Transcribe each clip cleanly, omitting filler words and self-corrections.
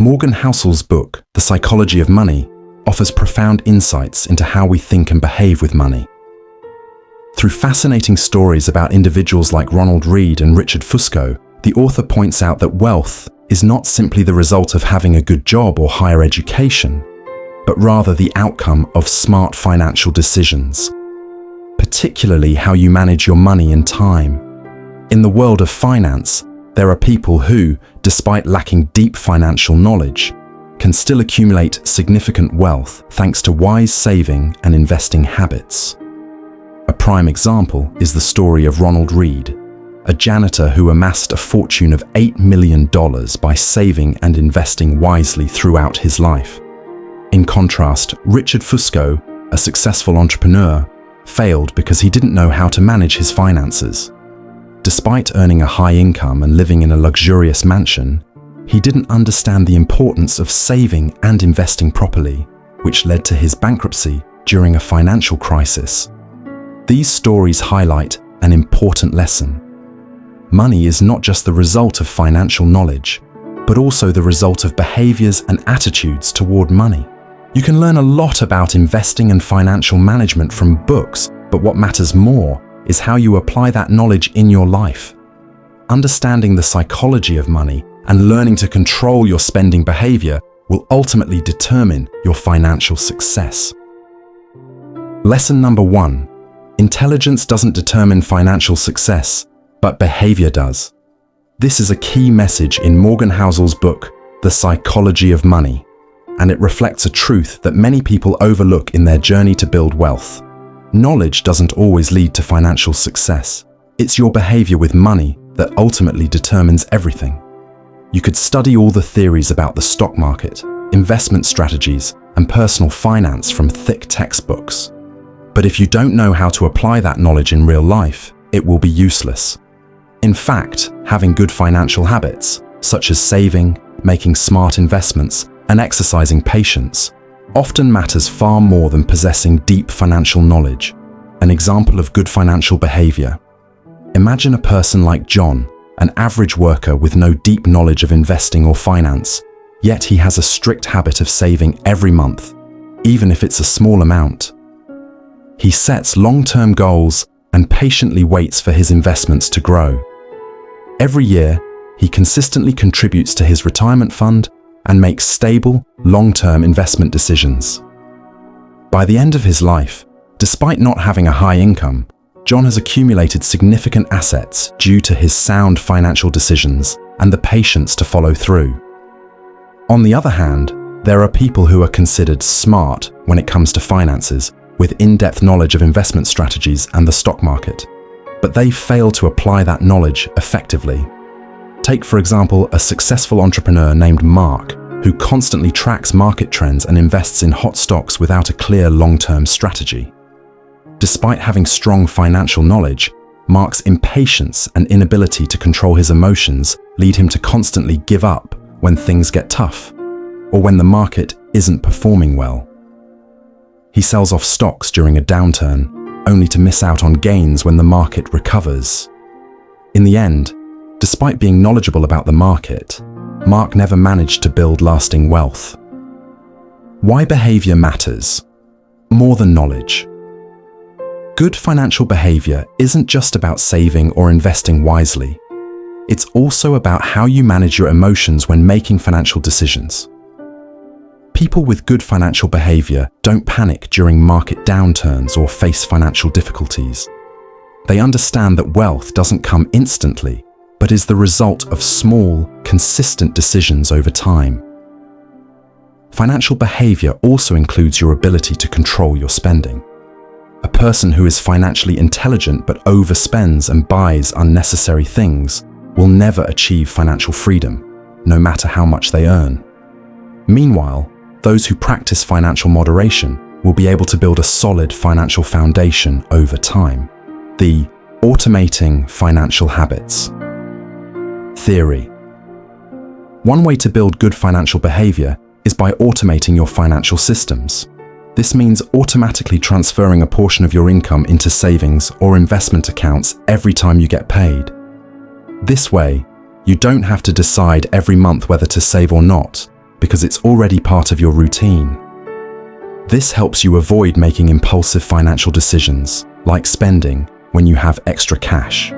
Morgan Housel's book, The Psychology of Money, offers profound insights into how we think and behave with money. Through fascinating stories about individuals like Ronald Read and Richard Fusco, the author points out that wealth is not simply the result of having a good job or higher education, but rather the outcome of smart financial decisions, particularly how you manage your money and time. In the world of finance, there are people who, despite lacking deep financial knowledge, can still accumulate significant wealth thanks to wise saving and investing habits. A prime example is the story of Ronald Read, a janitor who amassed a fortune of $8 million by saving and investing wisely throughout his life. In contrast, Richard Fusco, a successful entrepreneur, failed because he didn't know how to manage his finances. Despite earning a high income and living in a luxurious mansion, he didn't understand the importance of saving and investing properly, which led to his bankruptcy during a financial crisis. These stories highlight an important lesson. Money is not just the result of financial knowledge, but also the result of behaviors and attitudes toward money. You can learn a lot about investing and financial management from books, but what matters more is how you apply that knowledge in your life. Understanding the psychology of money and learning to control your spending behavior will ultimately determine your financial success. Lesson number 1. Intelligence doesn't determine financial success, but behavior does. This is a key message in Morgan Housel's book, The Psychology of Money, and it reflects a truth that many people overlook in their journey to build wealth. Knowledge doesn't always lead to financial success. It's your behavior with money that ultimately determines everything. You could study all the theories about the stock market, investment strategies, and personal finance from thick textbooks. But if you don't know how to apply that knowledge in real life, it will be useless. In fact, having good financial habits, such as saving, making smart investments, and exercising patience, often matters far more than possessing deep financial knowledge. An example of good financial behavior. Imagine a person like John, an average worker with no deep knowledge of investing or finance, yet he has a strict habit of saving every month, even if it's a small amount. He sets long-term goals and patiently waits for his investments to grow. Every year, he consistently contributes to his retirement fund and makes stable, long-term investment decisions. By the end of his life, despite not having a high income, John has accumulated significant assets due to his sound financial decisions and the patience to follow through. On the other hand, there are people who are considered smart when it comes to finances, with in-depth knowledge of investment strategies and the stock market, but they fail to apply that knowledge effectively. Take, for example, a successful entrepreneur named Mark, who constantly tracks market trends and invests in hot stocks without a clear long-term strategy. Despite having strong financial knowledge, Mark's impatience and inability to control his emotions lead him to constantly give up when things get tough, or when the market isn't performing well. He sells off stocks during a downturn, only to miss out on gains when the market recovers. In the end, despite being knowledgeable about the market, Mark never managed to build lasting wealth. Why behavior matters? More than knowledge. Good financial behavior isn't just about saving or investing wisely. It's also about how you manage your emotions when making financial decisions. People with good financial behavior don't panic during market downturns or face financial difficulties. They understand that wealth doesn't come instantly, but is the result of small, consistent decisions over time. Financial behavior also includes your ability to control your spending. A person who is financially intelligent but overspends and buys unnecessary things will never achieve financial freedom, no matter how much they earn. Meanwhile, those who practice financial moderation will be able to build a solid financial foundation over time. The automating financial habits. Theory. One way to build good financial behavior is by automating your financial systems. This means automatically transferring a portion of your income into savings or investment accounts every time you get paid. This way, you don't have to decide every month whether to save or not, because it's already part of your routine. This helps you avoid making impulsive financial decisions, like spending when you have extra cash.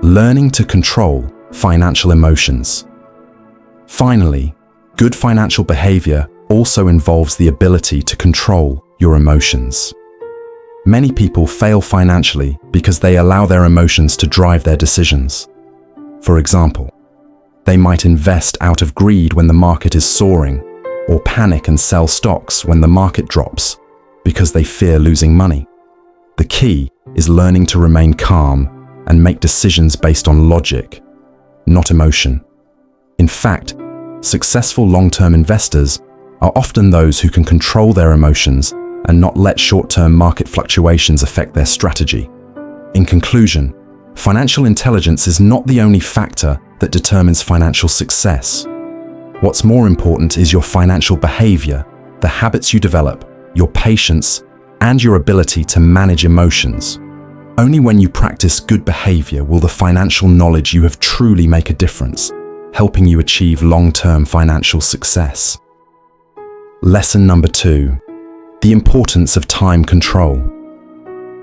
Learning to control financial emotions. Finally, good financial behavior also involves the ability to control your emotions. Many people fail financially because they allow their emotions to drive their decisions. For example, they might invest out of greed when the market is soaring, or panic and sell stocks when the market drops because they fear losing money. The key is learning to remain calm and make decisions based on logic, not emotion. In fact, successful long-term investors are often those who can control their emotions and not let short-term market fluctuations affect their strategy. In conclusion, financial intelligence is not the only factor that determines financial success. What's more important is your financial behavior, the habits you develop, your patience, and your ability to manage emotions. Only when you practice good behavior will the financial knowledge you have truly make a difference, helping you achieve long-term financial success. Lesson number 2. The importance of time control.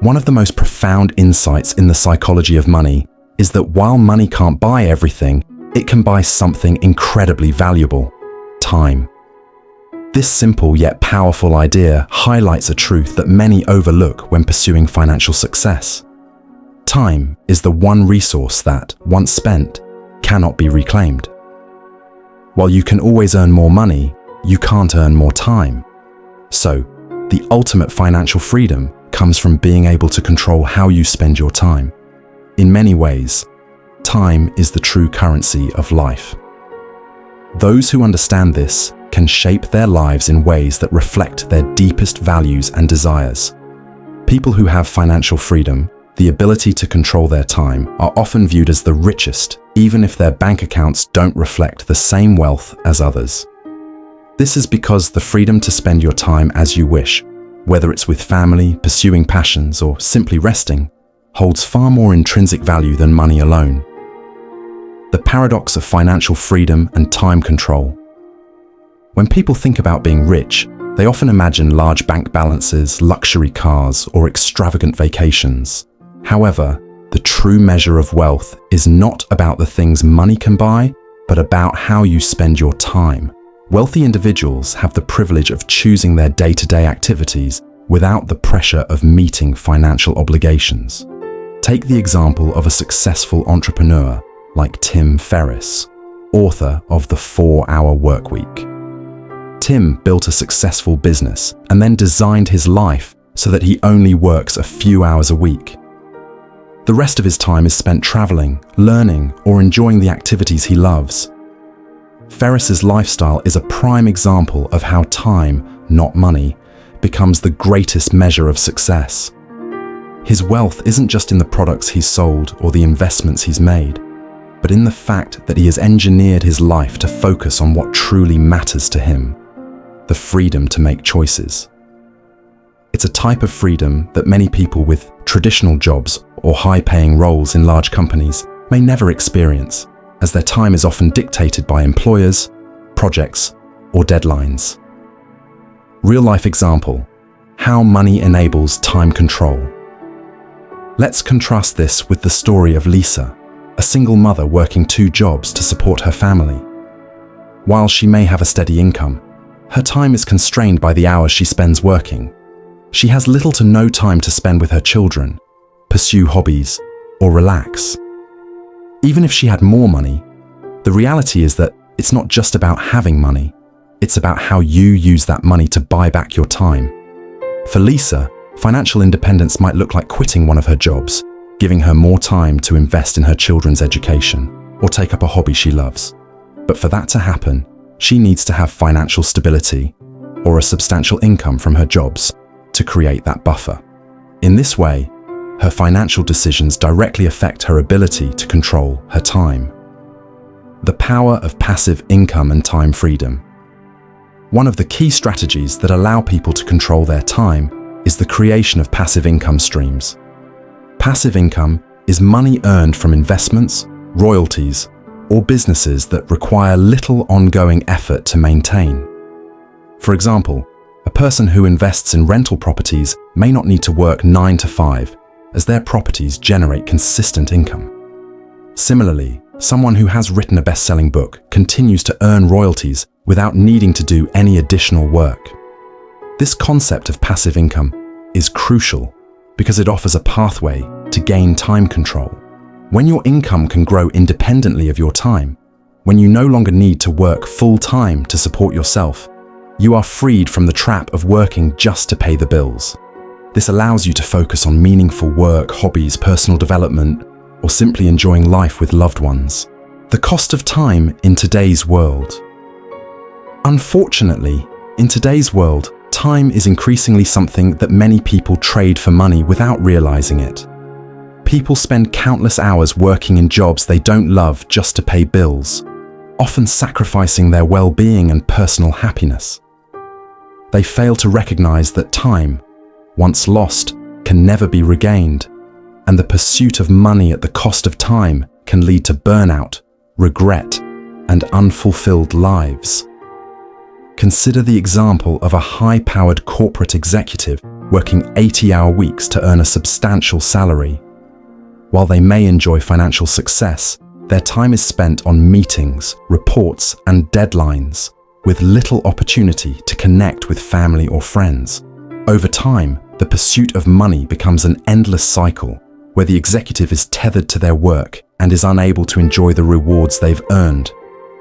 One of the most profound insights in the psychology of money is that while money can't buy everything, it can buy something incredibly valuable: time. This simple yet powerful idea highlights a truth that many overlook when pursuing financial success. Time is the one resource that, once spent, cannot be reclaimed. While you can always earn more money, you can't earn more time. So, the ultimate financial freedom comes from being able to control how you spend your time. In many ways, time is the true currency of life. Those who understand this can shape their lives in ways that reflect their deepest values and desires. People who have financial freedom, the ability to control their time, are often viewed as the richest, even if their bank accounts don't reflect the same wealth as others. This is because the freedom to spend your time as you wish, whether it's with family, pursuing passions, or simply resting, holds far more intrinsic value than money alone. The paradox of financial freedom and time control. When people think about being rich, they often imagine large bank balances, luxury cars, or extravagant vacations. However, the true measure of wealth is not about the things money can buy, but about how you spend your time. Wealthy individuals have the privilege of choosing their day-to-day activities without the pressure of meeting financial obligations. Take the example of a successful entrepreneur like Tim Ferriss, author of The 4-Hour Workweek. Tim built a successful business and then designed his life so that he only works a few hours a week. The rest of his time is spent traveling, learning, or enjoying the activities he loves. Ferriss's lifestyle is a prime example of how time, not money, becomes the greatest measure of success. His wealth isn't just in the products he's sold or the investments he's made, but in the fact that he has engineered his life to focus on what truly matters to him: the freedom to make choices. It's a type of freedom that many people with traditional jobs or high-paying roles in large companies may never experience, as their time is often dictated by employers, projects, or deadlines. Real-life example: how money enables time control. Let's contrast this with the story of Lisa, a single mother working 2 jobs to support her family. While she may have a steady income, her time is constrained by the hours she spends working. She has little to no time to spend with her children, pursue hobbies, or relax. Even if she had more money, the reality is that it's not just about having money, it's about how you use that money to buy back your time. For Lisa, financial independence might look like quitting one of her jobs, giving her more time to invest in her children's education, or take up a hobby she loves. But for that to happen, she needs to have financial stability, or a substantial income from her jobs, to create that buffer. In this way, her financial decisions directly affect her ability to control her time. The power of passive income and time freedom. One of the key strategies that allow people to control their time is the creation of passive income streams. Passive income is money earned from investments, royalties, or businesses that require little ongoing effort to maintain. For example, a person who invests in rental properties may not need to work 9 to 5, as their properties generate consistent income. Similarly, someone who has written a best-selling book continues to earn royalties without needing to do any additional work. This concept of passive income is crucial because it offers a pathway to gain time control. When your income can grow independently of your time, when you no longer need to work full-time to support yourself, you are freed from the trap of working just to pay the bills. This allows you to focus on meaningful work, hobbies, personal development, or simply enjoying life with loved ones. The cost of time in today's world. Unfortunately, in today's world, time is increasingly something that many people trade for money without realizing it. People spend countless hours working in jobs they don't love just to pay bills, often sacrificing their well-being and personal happiness. They fail to recognize that time, once lost, can never be regained, and the pursuit of money at the cost of time can lead to burnout, regret, and unfulfilled lives. Consider the example of a high-powered corporate executive working 80-hour weeks to earn a substantial salary. While they may enjoy financial success, their time is spent on meetings, reports, and deadlines, with little opportunity to connect with family or friends. Over time, the pursuit of money becomes an endless cycle, where the executive is tethered to their work and is unable to enjoy the rewards they've earned.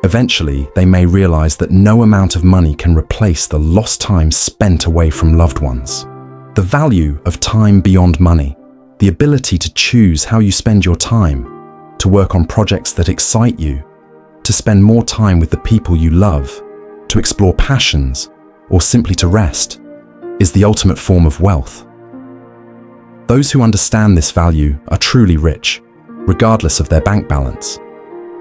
Eventually, they may realize that no amount of money can replace the lost time spent away from loved ones. The value of time beyond money, the ability to choose how you spend your time, to work on projects that excite you, to spend more time with the people you love, to explore passions, or simply to rest, is the ultimate form of wealth. Those who understand this value are truly rich, regardless of their bank balance.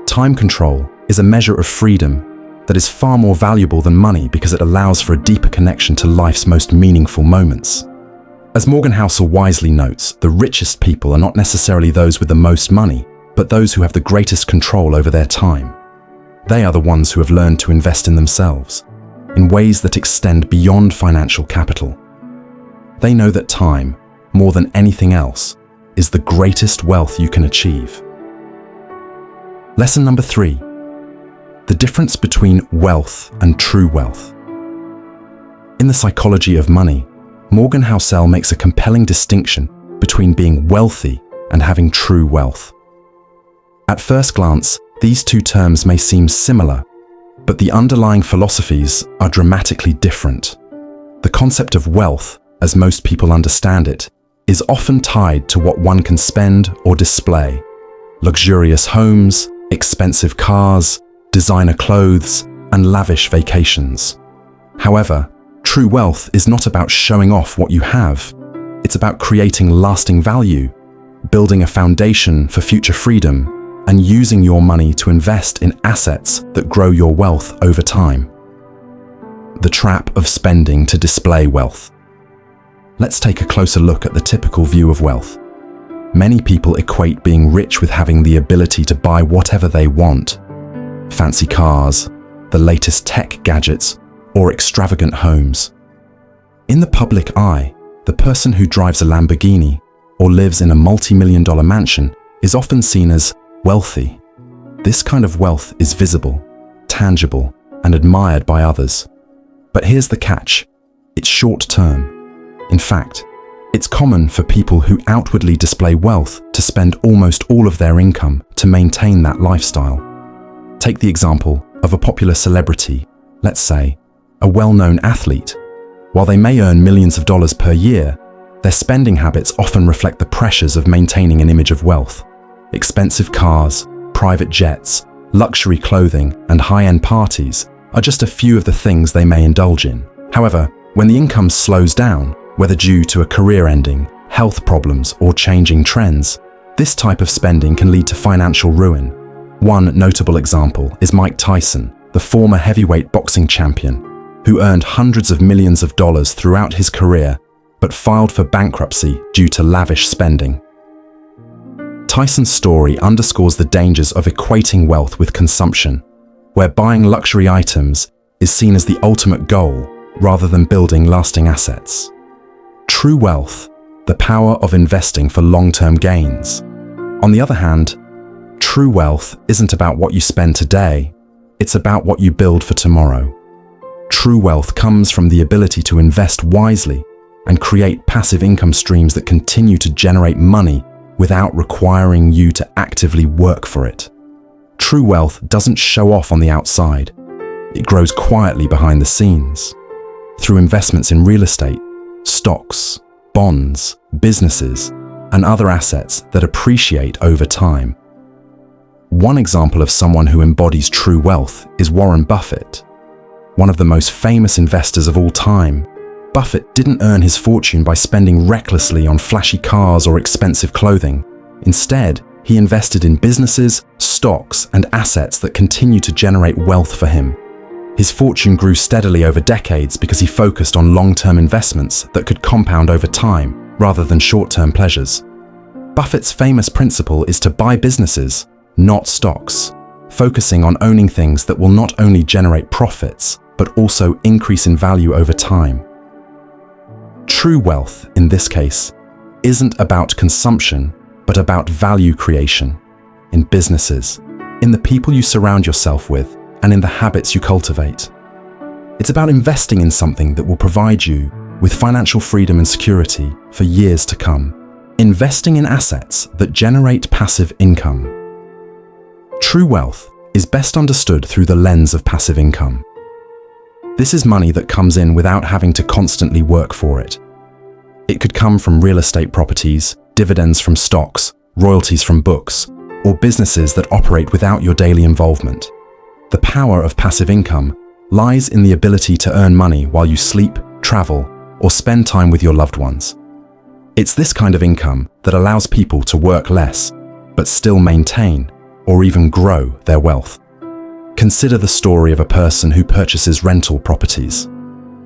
Time control is a measure of freedom that is far more valuable than money because it allows for a deeper connection to life's most meaningful moments. As Morgan Housel wisely notes, the richest people are not necessarily those with the most money, but those who have the greatest control over their time. They are the ones who have learned to invest in themselves, in ways that extend beyond financial capital. They know that time, more than anything else, is the greatest wealth you can achieve. Lesson number 3. The difference between wealth and true wealth. In the psychology of money, Morgan Housel makes a compelling distinction between being wealthy and having true wealth. At first glance, these two terms may seem similar, but the underlying philosophies are dramatically different. The concept of wealth, as most people understand it, is often tied to what one can spend or display: luxurious homes, expensive cars, designer clothes, and lavish vacations. However, true wealth is not about showing off what you have. It's about creating lasting value, building a foundation for future freedom, and using your money to invest in assets that grow your wealth over time. The trap of spending to display wealth. Let's take a closer look at the typical view of wealth. Many people equate being rich with having the ability to buy whatever they want: fancy cars, the latest tech gadgets, or extravagant homes. In the public eye, the person who drives a Lamborghini or lives in a multi-million-dollar mansion is often seen as wealthy. This kind of wealth is visible, tangible, and admired by others. But here's the catch: it's short-term. In fact, it's common for people who outwardly display wealth to spend almost all of their income to maintain that lifestyle. Take the example of a popular celebrity, let's say, a well-known athlete. While they may earn millions of dollars per year, their spending habits often reflect the pressures of maintaining an image of wealth. Expensive cars, private jets, luxury clothing, and high-end parties are just a few of the things they may indulge in. However, when the income slows down, whether due to a career ending, health problems, or changing trends, this type of spending can lead to financial ruin. One notable example is Mike Tyson, the former heavyweight boxing champion, who earned hundreds of millions of dollars throughout his career, but filed for bankruptcy due to lavish spending. Tyson's story underscores the dangers of equating wealth with consumption, where buying luxury items is seen as the ultimate goal rather than building lasting assets. True wealth, the power of investing for long-term gains. On the other hand, true wealth isn't about what you spend today, it's about what you build for tomorrow. True wealth comes from the ability to invest wisely and create passive income streams that continue to generate money without requiring you to actively work for it. True wealth doesn't show off on the outside. It grows quietly behind the scenes, through investments in real estate, stocks, bonds, businesses, and other assets that appreciate over time. One example of someone who embodies true wealth is Warren Buffett. One of the most famous investors of all time, Buffett didn't earn his fortune by spending recklessly on flashy cars or expensive clothing. Instead, he invested in businesses, stocks, and assets that continue to generate wealth for him. His fortune grew steadily over decades because he focused on long-term investments that could compound over time rather than short-term pleasures. Buffett's famous principle is to buy businesses, not stocks, focusing on owning things that will not only generate profits, but also increase in value over time. True wealth, in this case, isn't about consumption, but about value creation in businesses, in the people you surround yourself with, and in the habits you cultivate. It's about investing in something that will provide you with financial freedom and security for years to come. Investing in assets that generate passive income. True wealth is best understood through the lens of passive income. This is money that comes in without having to constantly work for it. It could come from real estate properties, dividends from stocks, royalties from books, or businesses that operate without your daily involvement. The power of passive income lies in the ability to earn money while you sleep, travel, or spend time with your loved ones. It's this kind of income that allows people to work less, but still maintain or even grow their wealth. Consider the story of a person who purchases rental properties.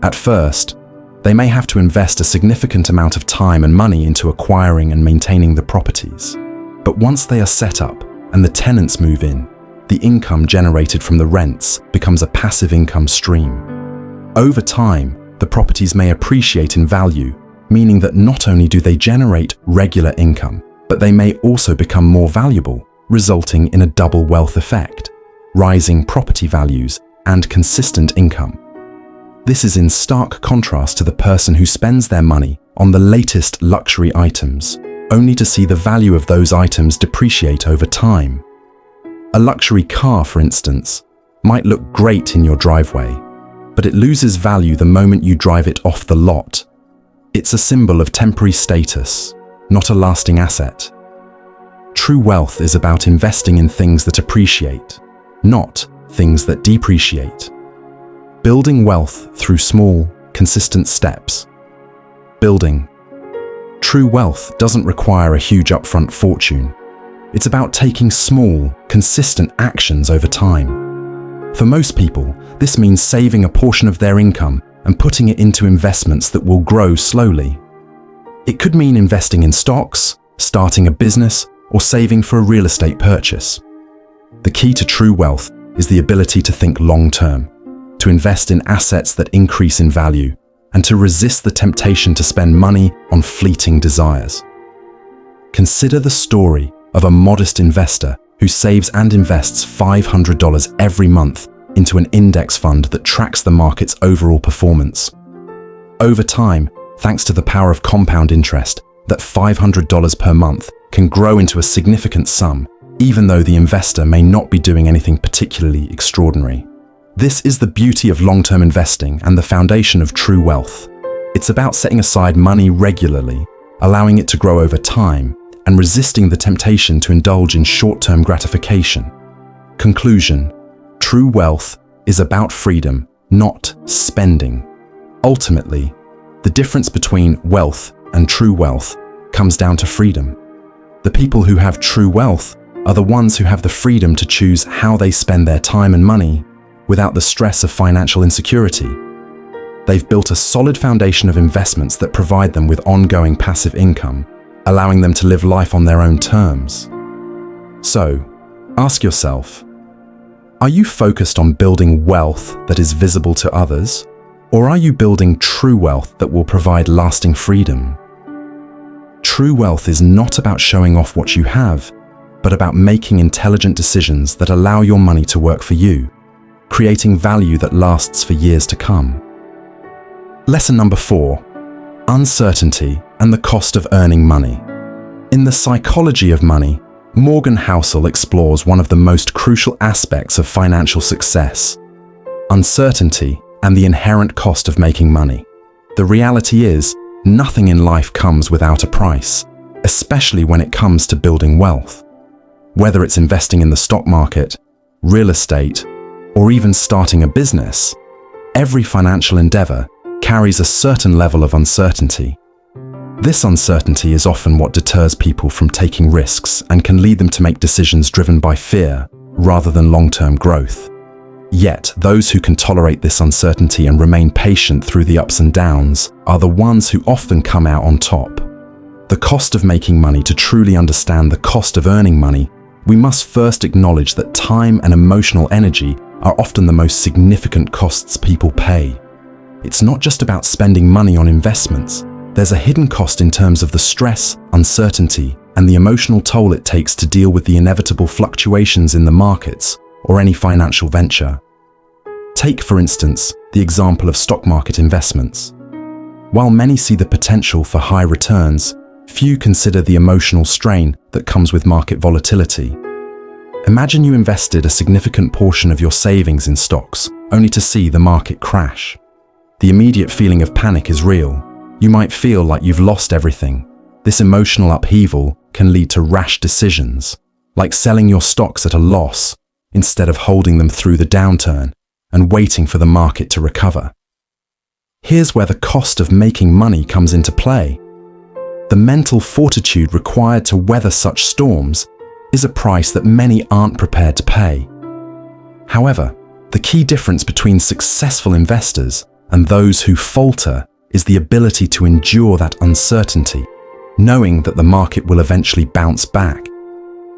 At first, they may have to invest a significant amount of time and money into acquiring and maintaining the properties. But once they are set up and the tenants move in, the income generated from the rents becomes a passive income stream. Over time, the properties may appreciate in value, meaning that not only do they generate regular income, but they may also become more valuable, resulting in a double wealth effect, rising property values and consistent income. This is in stark contrast to the person who spends their money on the latest luxury items, only to see the value of those items depreciate over time. A luxury car, for instance, might look great in your driveway, but it loses value the moment you drive it off the lot. It's a symbol of temporary status, not a lasting asset. True wealth is about investing in things that appreciate, not things that depreciate. Building wealth through small, consistent steps. Building. True wealth doesn't require a huge upfront fortune. It's about taking small, consistent actions over time. For most people, this means saving a portion of their income and putting it into investments that will grow slowly. It could mean investing in stocks, starting a business, or saving for a real estate purchase. The key to true wealth is the ability to think long-term, to invest in assets that increase in value, and to resist the temptation to spend money on fleeting desires. Consider the story of a modest investor who saves and invests $500 every month into an index fund that tracks the market's overall performance. Over time, thanks to the power of compound interest, that $500 per month can grow into a significant sum, even though the investor may not be doing anything particularly extraordinary. This is the beauty of long-term investing and the foundation of true wealth. It's about setting aside money regularly, allowing it to grow over time, and resisting the temptation to indulge in short-term gratification. Conclusion: true wealth is about freedom, not spending. Ultimately, the difference between wealth and true wealth comes down to freedom. The people who have true wealth are the ones who have the freedom to choose how they spend their time and money without the stress of financial insecurity. They've built a solid foundation of investments that provide them with ongoing passive income, allowing them to live life on their own terms. So, ask yourself, are you focused on building wealth that is visible to others, or are you building true wealth that will provide lasting freedom? True wealth is not about showing off what you have, but about making intelligent decisions that allow your money to work for you, creating value that lasts for years to come. Lesson number 4, uncertainty and the cost of earning money. In The Psychology of Money, Morgan Housel explores one of the most crucial aspects of financial success: uncertainty and the inherent cost of making money. The reality is, nothing in life comes without a price, especially when it comes to building wealth. Whether it's investing in the stock market, real estate, or even starting a business, every financial endeavor carries a certain level of uncertainty. This uncertainty is often what deters people from taking risks and can lead them to make decisions driven by fear rather than long-term growth. Yet, those who can tolerate this uncertainty and remain patient through the ups and downs are the ones who often come out on top. The cost of making money. To truly understand the cost of earning money, we must first acknowledge that time and emotional energy are often the most significant costs people pay. It's not just about spending money on investments. There's a hidden cost in terms of the stress, uncertainty, and the emotional toll it takes to deal with the inevitable fluctuations in the markets or any financial venture. Take, for instance, the example of stock market investments. While many see the potential for high returns, few consider the emotional strain that comes with market volatility. Imagine you invested a significant portion of your savings in stocks, only to see the market crash. The immediate feeling of panic is real. You might feel like you've lost everything. This emotional upheaval can lead to rash decisions, like selling your stocks at a loss instead of holding them through the downturn and waiting for the market to recover. Here's where the cost of making money comes into play. The mental fortitude required to weather such storms is a price that many aren't prepared to pay. However, the key difference between successful investors and those who falter is the ability to endure that uncertainty, knowing that the market will eventually bounce back.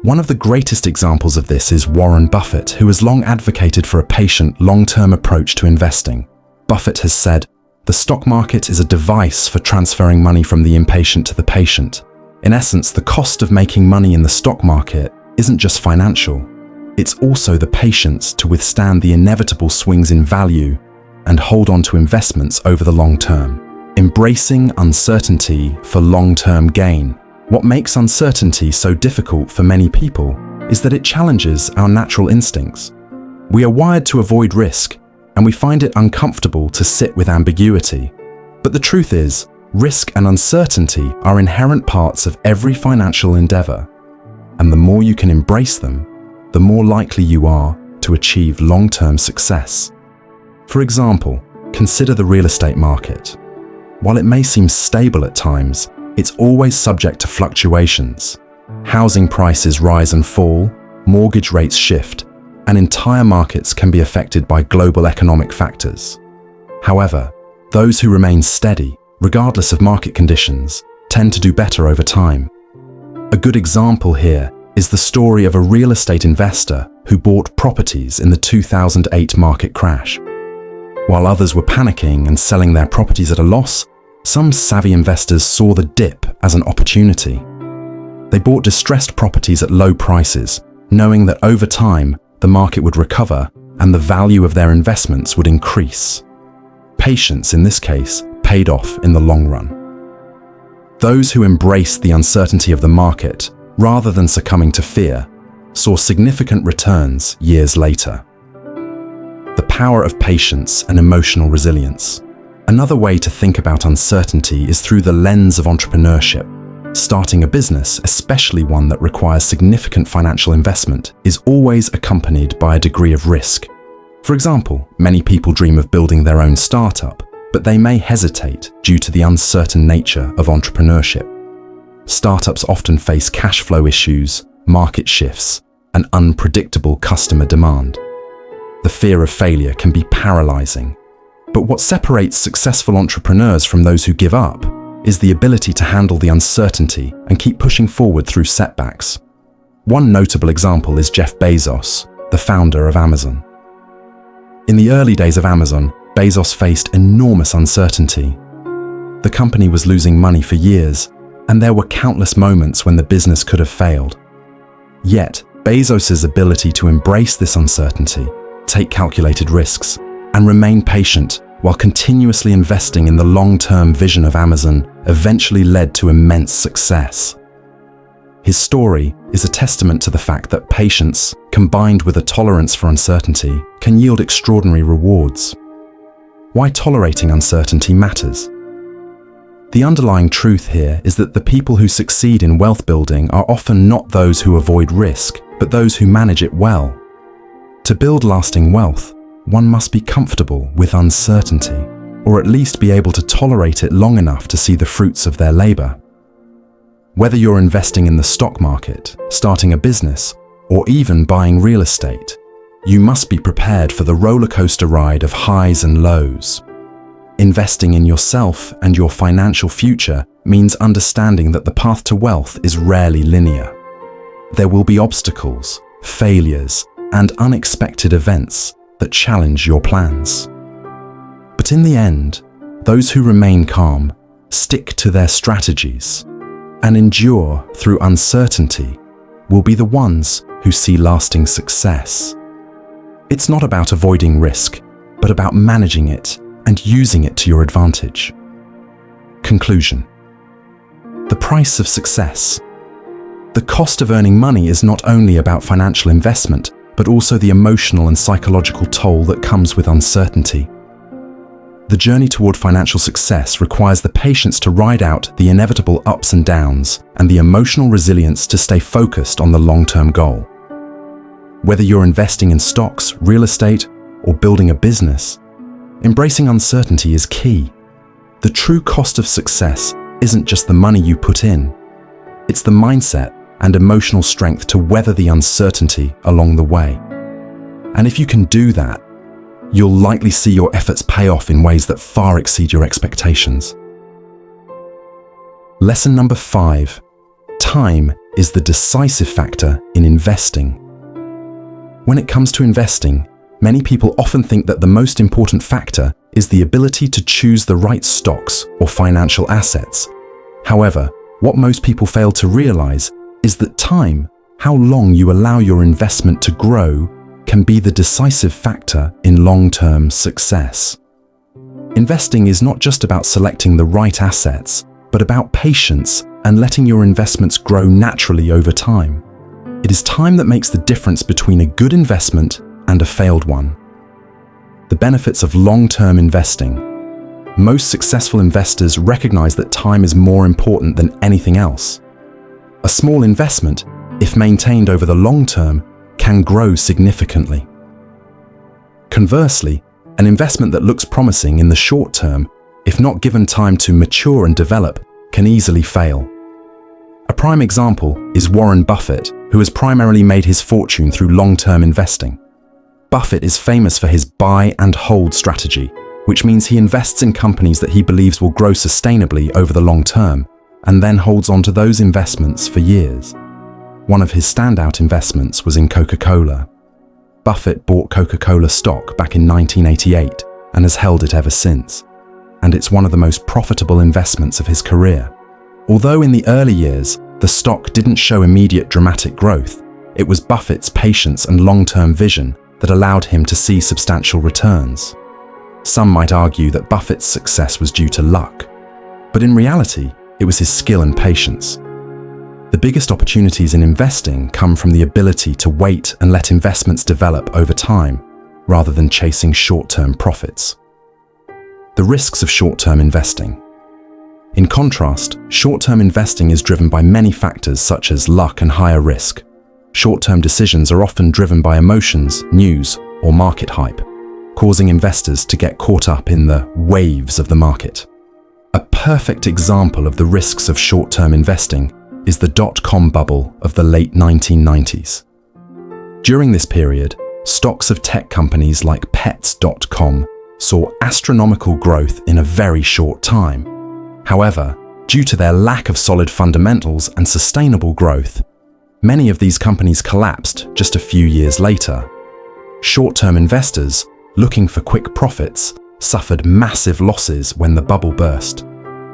One of the greatest examples of this is Warren Buffett, who has long advocated for a patient, long-term approach to investing. Buffett has said, "The stock market is a device for transferring money from the impatient to the patient." In essence, the cost of making money in the stock market isn't just financial. It's also the patience to withstand the inevitable swings in value and hold on to investments over the long term. Embracing uncertainty for long-term gain. What makes uncertainty so difficult for many people is that it challenges our natural instincts. We are wired to avoid risk, and we find it uncomfortable to sit with ambiguity. But the truth is, risk and uncertainty are inherent parts of every financial endeavor, and the more you can embrace them, the more likely you are to achieve long-term success. For example, consider the real estate market. While it may seem stable at times, it's always subject to fluctuations. Housing prices rise and fall, mortgage rates shift, and entire markets can be affected by global economic factors. However, those who remain steady, regardless of market conditions, tend to do better over time. A good example here is the story of a real estate investor who bought properties in the 2008 market crash. While others were panicking and selling their properties at a loss, some savvy investors saw the dip as an opportunity. They bought distressed properties at low prices, knowing that over time, the market would recover and the value of their investments would increase. Patience, in this case, paid off in the long run. Those who embraced the uncertainty of the market, rather than succumbing to fear, saw significant returns years later. The power of patience and emotional resilience. Another way to think about uncertainty is through the lens of entrepreneurship. Starting a business, especially one that requires significant financial investment, is always accompanied by a degree of risk. For example, many people dream of building their own startup, but they may hesitate due to the uncertain nature of entrepreneurship. Startups often face cash flow issues, market shifts, and unpredictable customer demand. The fear of failure can be paralyzing. But what separates successful entrepreneurs from those who give up is the ability to handle the uncertainty and keep pushing forward through setbacks. One notable example is Jeff Bezos, the founder of Amazon. In the early days of Amazon, Bezos faced enormous uncertainty. The company was losing money for years, and there were countless moments when the business could have failed. Yet, Bezos' ability to embrace this uncertainty, take calculated risks, and remain patient while continuously investing in the long-term vision of Amazon eventually led to immense success. His story is a testament to the fact that patience, combined with a tolerance for uncertainty, can yield extraordinary rewards. Why tolerating uncertainty matters. The underlying truth here is that the people who succeed in wealth building are often not those who avoid risk, but those who manage it well. To build lasting wealth, one must be comfortable with uncertainty, or at least be able to tolerate it long enough to see the fruits of their labor. Whether you're investing in the stock market, starting a business, or even buying real estate, you must be prepared for the roller coaster ride of highs and lows. Investing in yourself and your financial future means understanding that the path to wealth is rarely linear. There will be obstacles, failures, and unexpected events that challenge your plans. But in the end, those who remain calm, stick to their strategies, and endure through uncertainty will be the ones who see lasting success. It's not about avoiding risk, but about managing it and using it to your advantage. Conclusion. The price of success. The cost of earning money is not only about financial investment, but also the emotional and psychological toll that comes with uncertainty. The journey toward financial success requires the patience to ride out the inevitable ups and downs and the emotional resilience to stay focused on the long-term goal. Whether you're investing in stocks, real estate, or building a business, embracing uncertainty is key. The true cost of success isn't just the money you put in, it's the mindset and emotional strength to weather the uncertainty along the way. And if you can do that, you'll likely see your efforts pay off in ways that far exceed your expectations. Lesson number 5. Time is the decisive factor in investing. When it comes to investing, many people often think that the most important factor is the ability to choose the right stocks or financial assets. However, what most people fail to realize is that time, how long you allow your investment to grow, can be the decisive factor in long-term success. Investing is not just about selecting the right assets, but about patience and letting your investments grow naturally over time. It is time that makes the difference between a good investment and a failed one. The benefits of long-term investing. Most successful investors recognize that time is more important than anything else. A small investment, if maintained over the long term, can grow significantly. Conversely, an investment that looks promising in the short term, if not given time to mature and develop, can easily fail. A prime example is Warren Buffett, who has primarily made his fortune through long-term investing. Buffett is famous for his buy and hold strategy, which means he invests in companies that he believes will grow sustainably over the long term, and then holds on to those investments for years. One of his standout investments was in Coca-Cola. Buffett bought Coca-Cola stock back in 1988 and has held it ever since, and it's one of the most profitable investments of his career. Although in the early years, the stock didn't show immediate dramatic growth, it was Buffett's patience and long-term vision that allowed him to see substantial returns. Some might argue that Buffett's success was due to luck, but in reality, it was his skill and patience. The biggest opportunities in investing come from the ability to wait and let investments develop over time, rather than chasing short-term profits. The risks of short-term investing. In contrast, short-term investing is driven by many factors such as luck and higher risk. Short-term decisions are often driven by emotions, news, or market hype, causing investors to get caught up in the waves of the market. A perfect example of the risks of short-term investing is the dot-com bubble of the late 1990s. During this period, stocks of tech companies like Pets.com saw astronomical growth in a very short time. However, due to their lack of solid fundamentals and sustainable growth, Many of these companies collapsed just a few years later. Short-term investors, looking for quick profits, suffered massive losses when the bubble burst.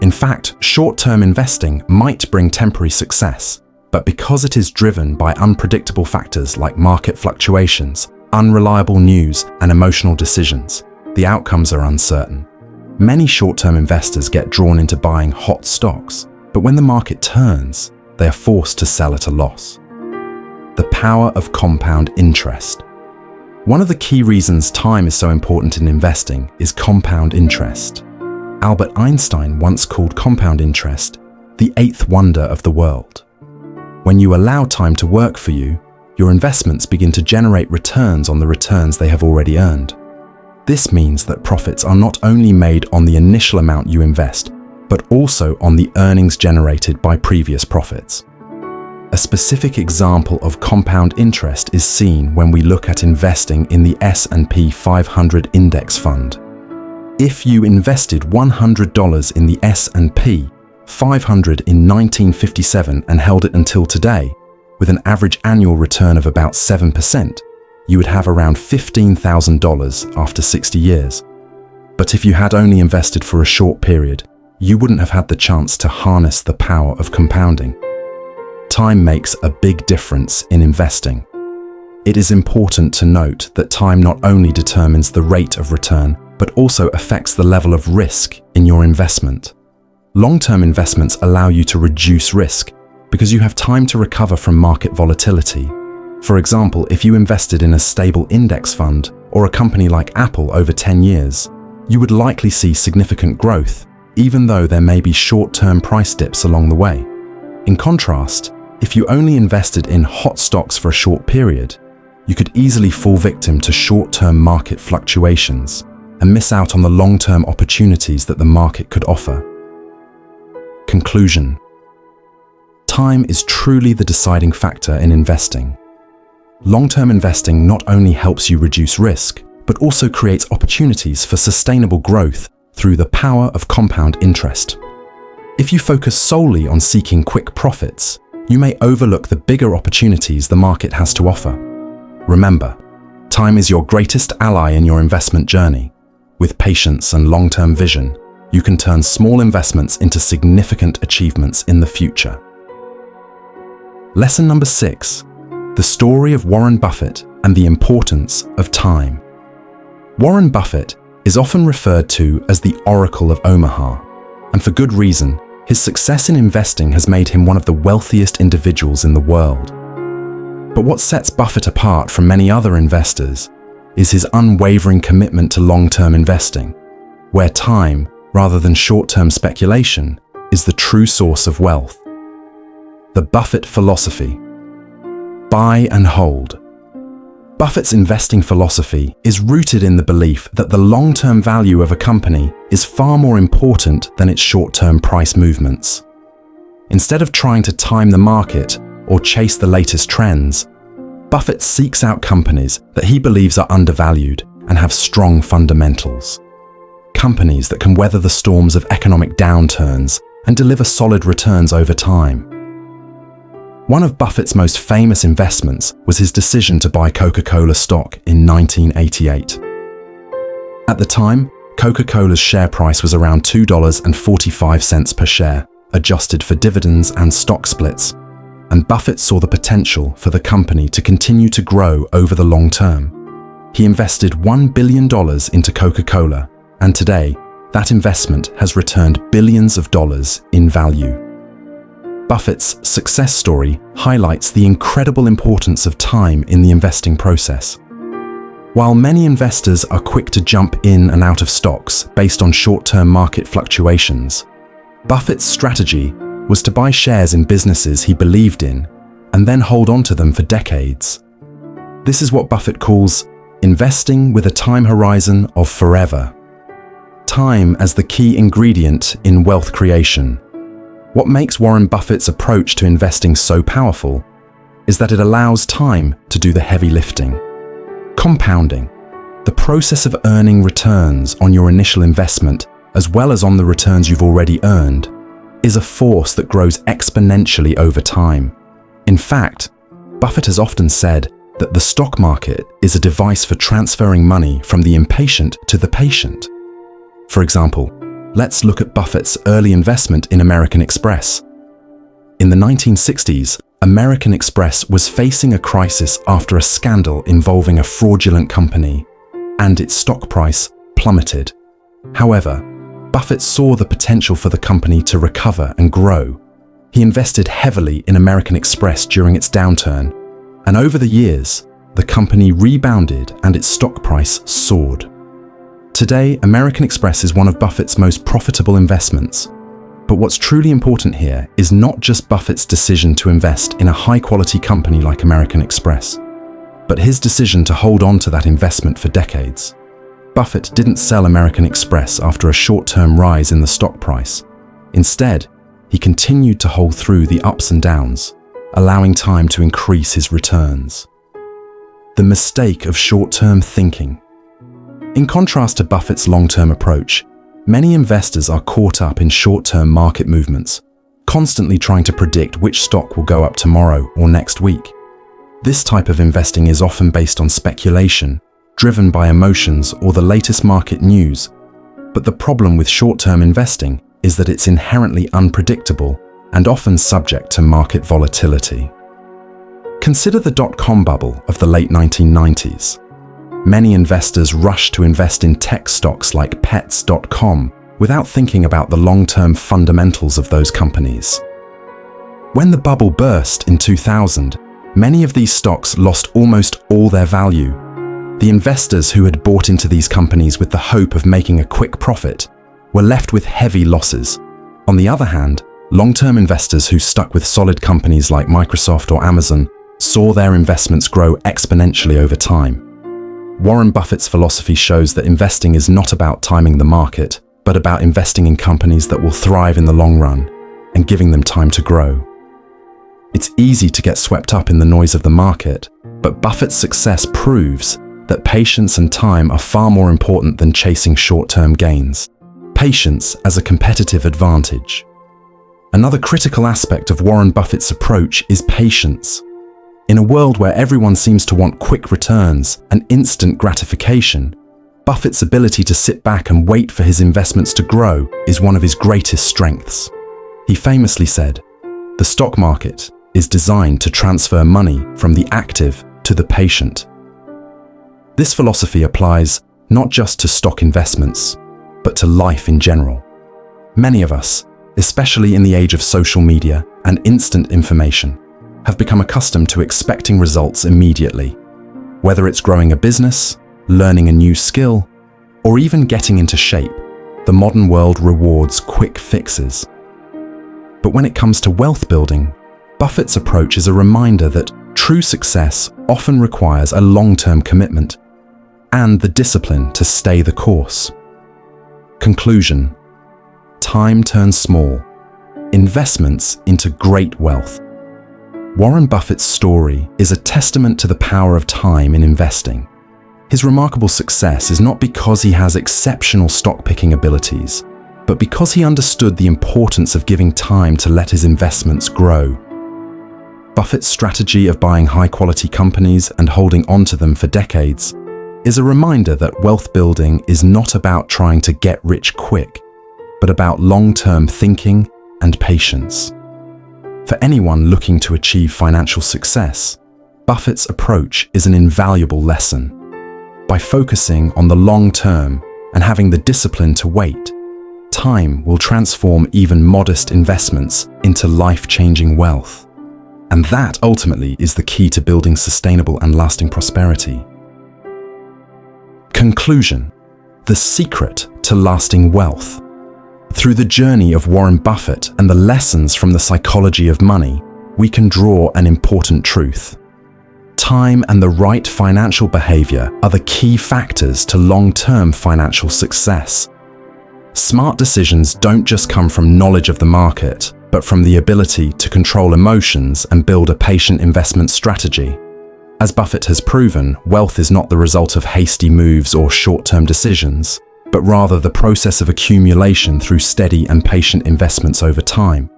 In fact, short-term investing might bring temporary success, but because it is driven by unpredictable factors like market fluctuations, unreliable news, and emotional decisions, the outcomes are uncertain. Many short-term investors get drawn into buying hot stocks, but when the market turns, they are forced to sell at a loss. The power of compound interest. One of the key reasons time is so important in investing is compound interest. Albert Einstein once called compound interest the eighth wonder of the world. When you allow time to work for you, your investments begin to generate returns on the returns they have already earned. This means that profits are not only made on the initial amount you invest, but also on the earnings generated by previous profits. A specific example of compound interest is seen when we look at investing in the S&P 500 index fund. If you invested $100 in the S&P 500 in 1957 and held it until today, with an average annual return of about 7%, you would have around $15,000 after 60 years. But if you had only invested for a short period, you wouldn't have had the chance to harness the power of compounding. Time makes a big difference in investing. It is important to note that time not only determines the rate of return, but also affects the level of risk in your investment. Long-term investments allow you to reduce risk because you have time to recover from market volatility. For example, if you invested in a stable index fund or a company like Apple over 10 years, you would likely see significant growth, even though there may be short-term price dips along the way. In contrast, if you only invested in hot stocks for a short period, you could easily fall victim to short-term market fluctuations and miss out on the long-term opportunities that the market could offer. Conclusion. Time is truly the deciding factor in investing. Long-term investing not only helps you reduce risk, but also creates opportunities for sustainable growth through the power of compound interest. If you focus solely on seeking quick profits, you may overlook the bigger opportunities the market has to offer. Remember, time is your greatest ally in your investment journey. With patience and long-term vision, you can turn small investments into significant achievements in the future. Lesson number 6, the story of Warren Buffett and the importance of time. Warren Buffett is often referred to as the Oracle of Omaha, and for good reason. His success in investing has made him one of the wealthiest individuals in the world. But what sets Buffett apart from many other investors is his unwavering commitment to long-term investing, where time, rather than short-term speculation, is the true source of wealth. The Buffett philosophy. Buy and hold. Buffett's investing philosophy is rooted in the belief that the long-term value of a company is far more important than its short-term price movements. Instead of trying to time the market or chase the latest trends, Buffett seeks out companies that he believes are undervalued and have strong fundamentals. Companies that can weather the storms of economic downturns and deliver solid returns over time. One of Buffett's most famous investments was his decision to buy Coca-Cola stock in 1988. At the time, Coca-Cola's share price was around $2.45 per share, adjusted for dividends and stock splits, and Buffett saw the potential for the company to continue to grow over the long term. He invested $1 billion into Coca-Cola, and today, that investment has returned billions of dollars in value. Buffett's success story highlights the incredible importance of time in the investing process. While many investors are quick to jump in and out of stocks based on short-term market fluctuations, Buffett's strategy was to buy shares in businesses he believed in and then hold on to them for decades. This is what Buffett calls investing with a time horizon of forever. Time as the key ingredient in wealth creation. What makes Warren Buffett's approach to investing so powerful is that it allows time to do the heavy lifting. Compounding, the process of earning returns on your initial investment as well as on the returns you've already earned, is a force that grows exponentially over time. In fact, Buffett has often said that the stock market is a device for transferring money from the impatient to the patient. For example, let's look at Buffett's early investment in American Express. In the 1960s, American Express was facing a crisis after a scandal involving a fraudulent company, and its stock price plummeted. However, Buffett saw the potential for the company to recover and grow. He invested heavily in American Express during its downturn, and over the years, the company rebounded and its stock price soared. Today, American Express is one of Buffett's most profitable investments. But what's truly important here is not just Buffett's decision to invest in a high-quality company like American Express, but his decision to hold on to that investment for decades. Buffett didn't sell American Express after a short-term rise in the stock price. Instead, he continued to hold through the ups and downs, allowing time to increase his returns. The mistake of short-term thinking. In contrast to Buffett's long-term approach, many investors are caught up in short-term market movements, constantly trying to predict which stock will go up tomorrow or next week. This type of investing is often based on speculation, driven by emotions or the latest market news. But the problem with short-term investing is that it's inherently unpredictable and often subject to market volatility. Consider the dot-com bubble of the late 1990s. Many investors rushed to invest in tech stocks like Pets.com without thinking about the long-term fundamentals of those companies. When the bubble burst in 2000, many of these stocks lost almost all their value. The investors who had bought into these companies with the hope of making a quick profit were left with heavy losses. On the other hand, long-term investors who stuck with solid companies like Microsoft or Amazon saw their investments grow exponentially over time. Warren Buffett's philosophy shows that investing is not about timing the market, but about investing in companies that will thrive in the long run and giving them time to grow. It's easy to get swept up in the noise of the market, but Buffett's success proves that patience and time are far more important than chasing short-term gains. Patience as a competitive advantage. Another critical aspect of Warren Buffett's approach is patience. In a world where everyone seems to want quick returns and instant gratification, Buffett's ability to sit back and wait for his investments to grow is one of his greatest strengths. He famously said, "The stock market is designed to transfer money from the active to the patient." This philosophy applies not just to stock investments, but to life in general. Many of us, especially in the age of social media and instant information, have become accustomed to expecting results immediately. Whether it's growing a business, learning a new skill, or even getting into shape, the modern world rewards quick fixes. But when it comes to wealth building, Buffett's approach is a reminder that true success often requires a long-term commitment and the discipline to stay the course. Conclusion: time turns small, investments into great wealth. Warren Buffett's story is a testament to the power of time in investing. His remarkable success is not because he has exceptional stock-picking abilities, but because he understood the importance of giving time to let his investments grow. Buffett's strategy of buying high-quality companies and holding onto them for decades is a reminder that wealth building is not about trying to get rich quick, but about long-term thinking and patience. For anyone looking to achieve financial success, Buffett's approach is an invaluable lesson. By focusing on the long term and having the discipline to wait, time will transform even modest investments into life-changing wealth. And that ultimately is the key to building sustainable and lasting prosperity. Conclusion: the secret to lasting wealth. Through the journey of Warren Buffett and the lessons from the psychology of money, we can draw an important truth. Time and the right financial behavior are the key factors to long-term financial success. Smart decisions don't just come from knowledge of the market, but from the ability to control emotions and build a patient investment strategy. As Buffett has proven, wealth is not the result of hasty moves or short-term decisions, but rather the process of accumulation through steady and patient investments over time.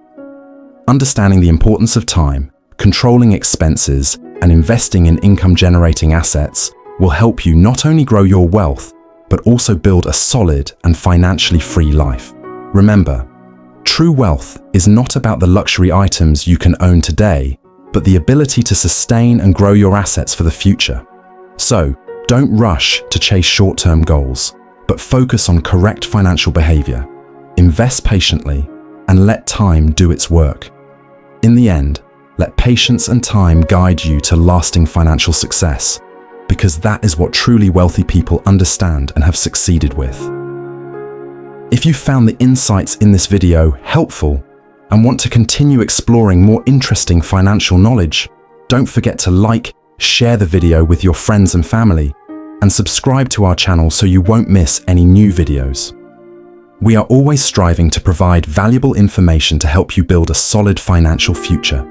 Understanding the importance of time, controlling expenses, and investing in income-generating assets will help you not only grow your wealth, but also build a solid and financially free life. Remember, true wealth is not about the luxury items you can own today, but the ability to sustain and grow your assets for the future. So, don't rush to chase short-term goals, but focus on correct financial behavior. Invest patiently and let time do its work. In the end, let patience and time guide you to lasting financial success, because that is what truly wealthy people understand and have succeeded with. If you found the insights in this video helpful and want to continue exploring more interesting financial knowledge, don't forget to like, share the video with your friends and family, and subscribe to our channel so you won't miss any new videos. We are always striving to provide valuable information to help you build a solid financial future.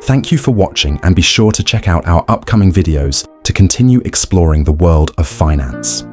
Thank you for watching, and be sure to check out our upcoming videos to continue exploring the world of finance.